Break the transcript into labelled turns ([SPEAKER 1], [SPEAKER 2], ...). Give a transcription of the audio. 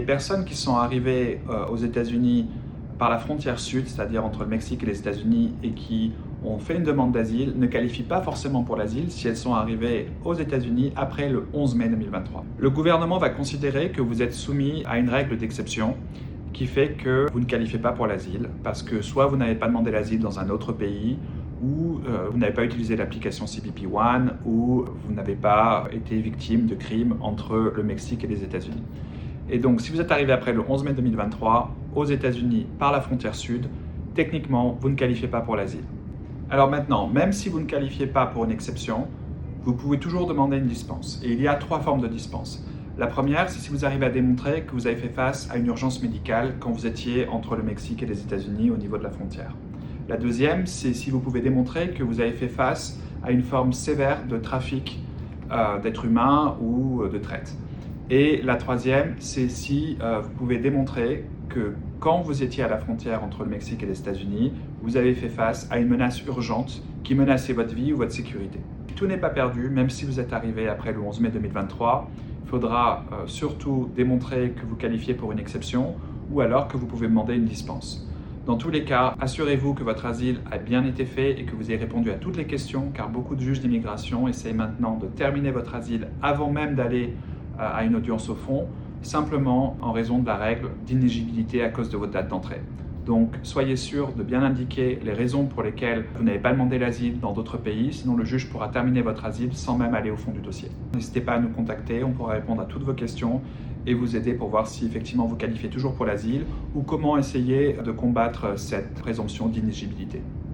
[SPEAKER 1] personnes qui sont arrivées aux États-Unis par la frontière sud, c'est-à-dire entre le Mexique et les États-Unis, et qui ont fait une demande d'asile, ne qualifient pas forcément pour l'asile si elles sont arrivées aux États-Unis après le 11 mai 2023. Le gouvernement va considérer que vous êtes soumis à une règle d'exception qui fait que vous ne qualifiez pas pour l'asile, parce que soit vous n'avez pas demandé l'asile dans un autre pays, ou vous n'avez pas utilisé l'application CBP One, ou vous n'avez pas été victime de crimes entre le Mexique et les États-Unis. Et donc, si vous êtes arrivé après le 11 mai 2023 aux États-Unis par la frontière sud, techniquement, vous ne qualifiez pas pour l'asile. Alors maintenant, même si vous ne qualifiez pas pour une exception, vous pouvez toujours demander une dispense. Et il y a 3 formes de dispense. La première, c'est si vous arrivez à démontrer que vous avez fait face à une urgence médicale quand vous étiez entre le Mexique et les États-Unis au niveau de la frontière. La deuxième, c'est si vous pouvez démontrer que vous avez fait face à une forme sévère de trafic d'êtres humains ou de traite. Et la troisième, c'est si vous pouvez démontrer que quand vous étiez à la frontière entre le Mexique et les États-Unis, vous avez fait face à une menace urgente qui menaçait votre vie ou votre sécurité. Tout n'est pas perdu, même si vous êtes arrivé après le 11 mai 2023. Il faudra surtout démontrer que vous qualifiez pour une exception ou alors que vous pouvez demander une dispense. Dans tous les cas, assurez-vous que votre asile a bien été fait et que vous ayez répondu à toutes les questions, car beaucoup de juges d'immigration essayent maintenant de terminer votre asile avant même d'aller à une audience au fond, simplement en raison de la règle d'inéligibilité à cause de votre date d'entrée. Donc soyez sûr de bien indiquer les raisons pour lesquelles vous n'avez pas demandé l'asile dans d'autres pays, sinon le juge pourra terminer votre asile sans même aller au fond du dossier. N'hésitez pas à nous contacter, on pourra répondre à toutes vos questions et vous aider pour voir si effectivement vous qualifiez toujours pour l'asile ou comment essayer de combattre cette présomption d'inéligibilité.